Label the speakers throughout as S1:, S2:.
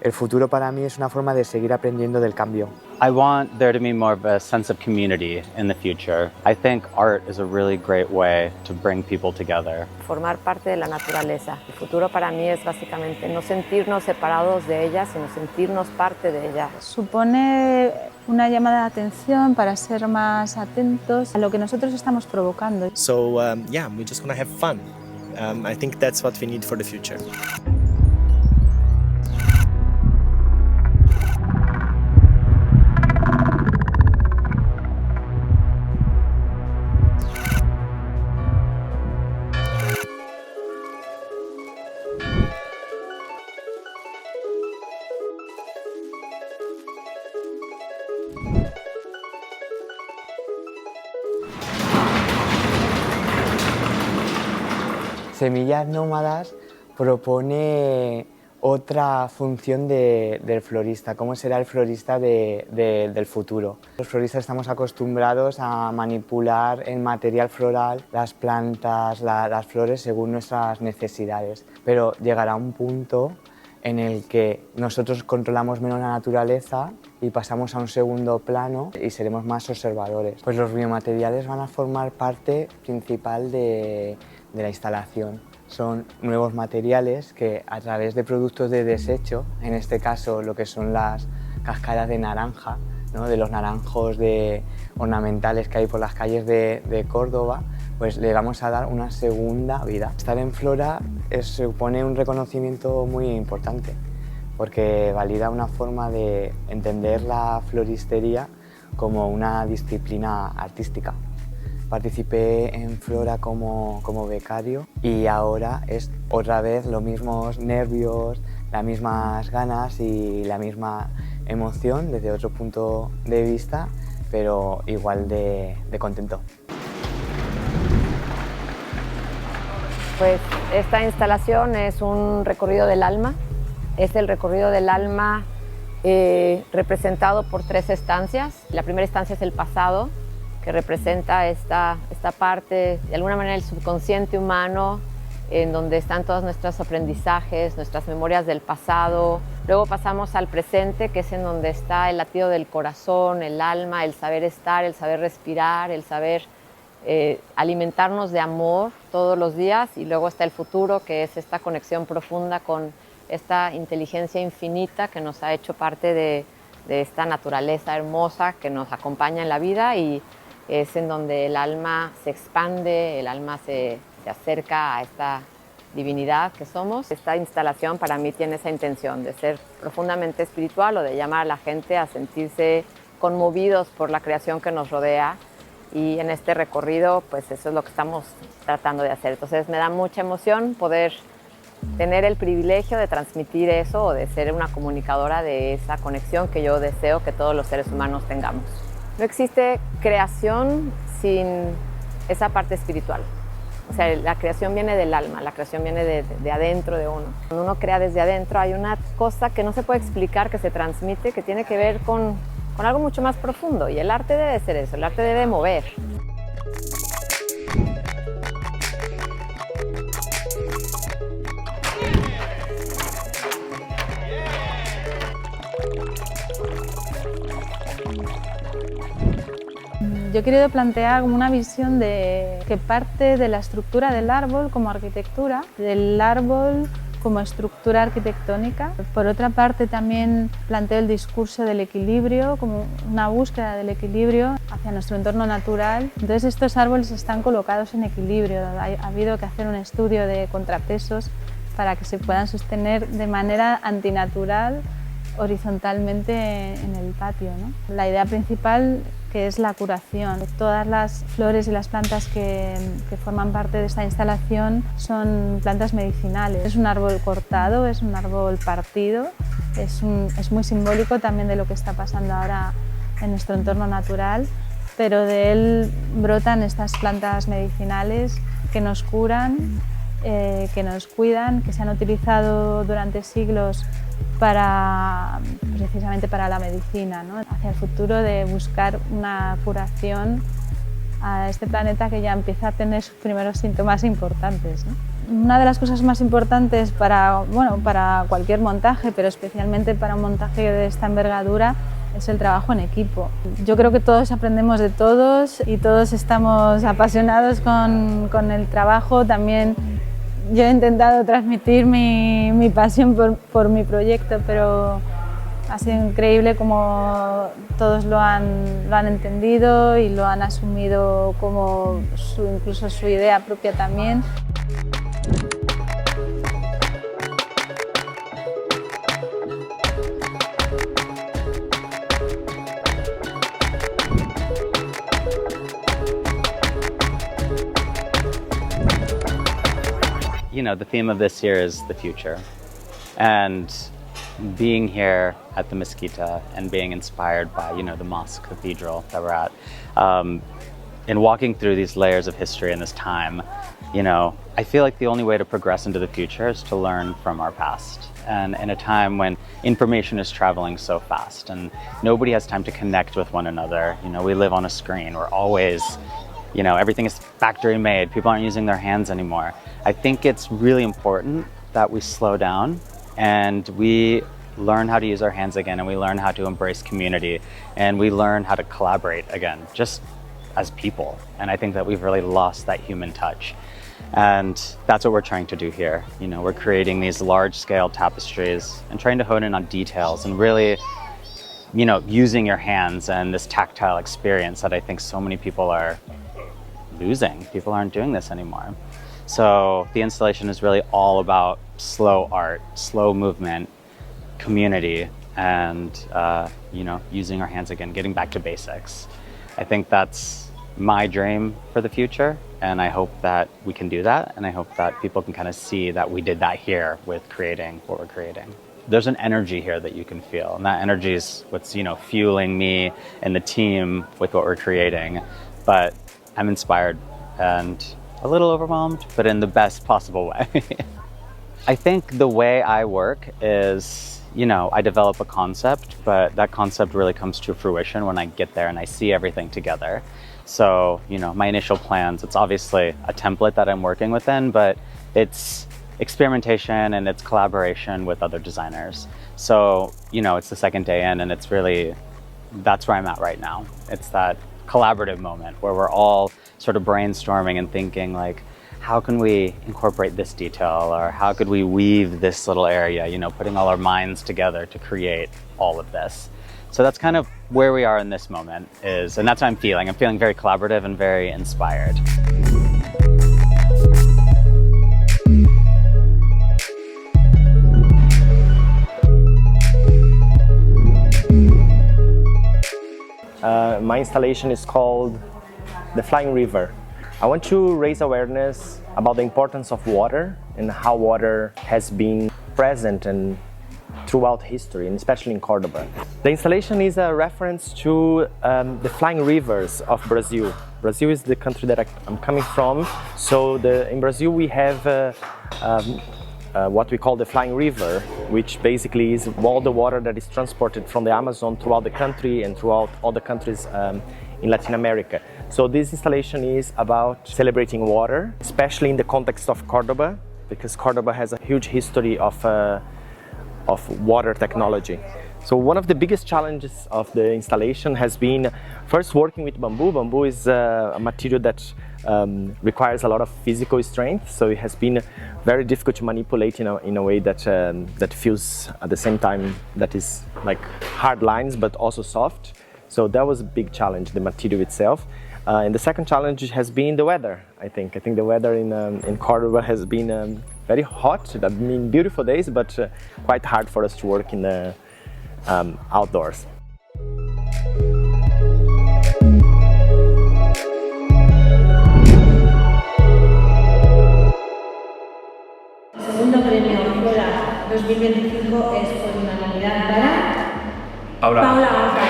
S1: El futuro para mí es una forma de seguir aprendiendo del cambio.
S2: I want there to be more of a sense of community in the future. I think art is a really great way to bring people together.
S3: Formar parte de la naturaleza. El futuro para mí es básicamente no sentirnos separados de ella, sino sentirnos parte de ella.
S4: Supone una llamada de atención para ser más atentos a lo que nosotros estamos provocando.
S5: So yeah, we just want to have fun. I think that's what we need for the future.
S1: Semillas Nómadas propone otra función del florista, cómo será el florista del futuro. Los floristas estamos acostumbrados a manipular el material floral, las plantas, las flores según nuestras necesidades, pero llegará un punto en el que nosotros controlamos menos la naturaleza y pasamos a un segundo plano y seremos más observadores. Pues los biomateriales van a formar parte principal de la instalación. Son nuevos materiales que a través de productos de desecho, en este caso lo que son las cáscaras de naranja, ¿no? De los naranjos ornamentales que hay por las calles de Córdoba, pues le vamos a dar una segunda vida. Estar en Flora supone un reconocimiento muy importante porque valida una forma de entender la floristería como una disciplina artística. Participé en Flora como becario y ahora es otra vez los mismos nervios, las mismas ganas y la misma emoción desde otro punto de vista, pero igual de contento.
S3: Pues esta instalación es un recorrido del alma. Es el recorrido del alma representado por 3 estancias. La primera estancia es el pasado, que representa esta parte, de alguna manera, el subconsciente humano, en donde están todos nuestros aprendizajes, nuestras memorias del pasado. Luego pasamos al presente, que es en donde está el latido del corazón, el alma, el saber estar, el saber respirar, el saber alimentarnos de amor todos los días. Y luego está el futuro, que es esta conexión profunda con esta inteligencia infinita que nos ha hecho parte de esta naturaleza hermosa que nos acompaña en la vida, y es en donde el alma se expande, el alma se acerca a esta divinidad que somos. Esta instalación para mí tiene esa intención de ser profundamente espiritual o de llamar a la gente a sentirse conmovidos por la creación que nos rodea, y en este recorrido pues eso es lo que estamos tratando de hacer. Entonces me da mucha emoción poder tener el privilegio de transmitir eso o de ser una comunicadora de esa conexión que yo deseo que todos los seres humanos tengamos. No existe creación sin esa parte espiritual. O sea, la creación viene del alma, la creación viene de adentro de uno. Cuando uno crea desde adentro hay una cosa que no se puede explicar, que se transmite, que tiene que ver con algo mucho más profundo, y el arte debe ser eso, el arte debe mover.
S4: Yo he querido plantear como una visión que parte de la estructura del árbol como arquitectura, del árbol como estructura arquitectónica. Por otra parte, también planteo el discurso del equilibrio, como una búsqueda del equilibrio hacia nuestro entorno natural. Entonces, estos árboles están colocados en equilibrio. Ha habido que hacer un estudio de contrapesos para que se puedan sostener de manera antinatural horizontalmente en el patio, ¿no? La idea principal, que es la curación. Todas las flores y las plantas que forman parte de esta instalación son plantas medicinales. Es un árbol cortado, es un árbol partido, es muy simbólico también de lo que está pasando ahora en nuestro entorno natural, pero de él brotan estas plantas medicinales que nos curan, que nos cuidan, que se han utilizado durante siglos precisamente para la medicina, ¿no? Hacia el futuro, de buscar una curación a este planeta que ya empieza a tener sus primeros síntomas importantes, ¿no? Una de las cosas más importantes para cualquier montaje, pero especialmente para un montaje de esta envergadura, es el trabajo en equipo. Yo creo que todos aprendemos de todos y todos estamos apasionados con el trabajo. También yo he intentado transmitir mi pasión por mi proyecto, pero ha sido increíble cómo todos lo han entendido y lo han asumido como incluso su idea propia también.
S2: You know, the theme of this year is the future. And being here at the Mezquita and being inspired by, you know, the mosque cathedral that we're at, and walking through these layers of history in this time, you know, I feel like the only way to progress into the future is to learn from our past. And in a time when information is traveling so fast and nobody has time to connect with one another, you know, we live on a screen. We're always, you know, everything is factory made. People aren't using their hands anymore. I think it's really important that we slow down and we learn how to use our hands again, and we learn how to embrace community, and we learn how to collaborate again, just as people. And I think that we've really lost that human touch. And that's what we're trying to do here. You know, we're creating these large-scale tapestries and trying to hone in on details and really, you know, using your hands and this tactile experience that I think so many people are losing. People aren't doing this anymore. So the installation is really all about slow art, slow movement, community, and you know, using our hands again, getting back to basics. I think that's my dream for the future, and I hope that we can do that, and I hope that people can kind of see that we did that here with creating what we're creating. There's an energy here that you can feel, and that energy is what's, you know, fueling me and the team with what we're creating. But I'm inspired and a little overwhelmed, but in the best possible way. I think the way I work is, you know, I develop a concept, but that concept really comes to fruition when I get there and I see everything together. So, you know, my initial plans, it's obviously a template that I'm working within, but it's experimentation and it's collaboration with other designers. So, you know, it's the second day in, and it's really, that's where I'm at right now. It's that collaborative moment where we're all sort of brainstorming and thinking like, how can we incorporate this detail, or how could we weave this little area, you know, putting all our minds together to create all of this. So that's kind of where we are in this moment and that's what I'm feeling. I'm feeling very collaborative and very inspired.
S5: My installation is called The Flying River. I want to raise awareness about the importance of water and how water has been present and throughout history, and especially in Cordoba. The installation is a reference to the flying rivers of Brazil. Brazil is the country that I'm coming from. So in Brazil we have what we call the flying river, which basically is all the water that is transported from the Amazon throughout the country and throughout all the countries in Latin America. So this installation is about celebrating water, especially in the context of Cordoba, because Cordoba has a huge history of water technology. So one of the biggest challenges of the installation has been first working with bamboo. Bamboo is a material that requires a lot of physical strength, so it has been very difficult to manipulate in a way that that feels at the same time that is like hard lines but also soft. So that was a big challenge, the material itself. And the second challenge has been the weather. I think the weather in Cordoba has been very hot. I mean, beautiful days, but quite hard for us to work in the outdoors.
S6: El segundo premio FLORA 2025 es por unanimidad para Paula Anta.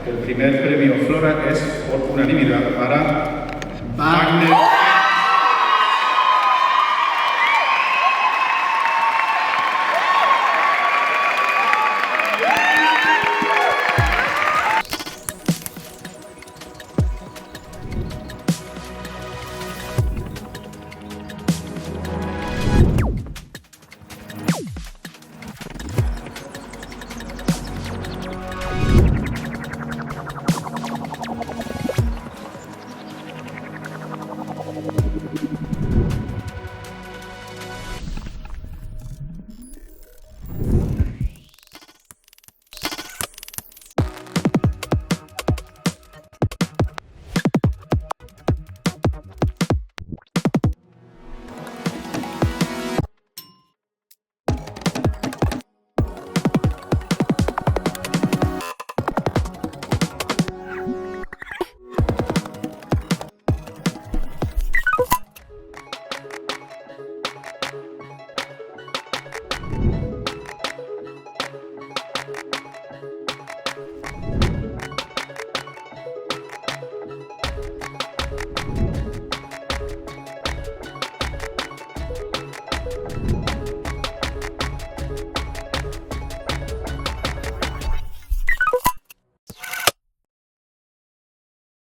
S7: El primer premio FLORA es por unanimidad para Wagner.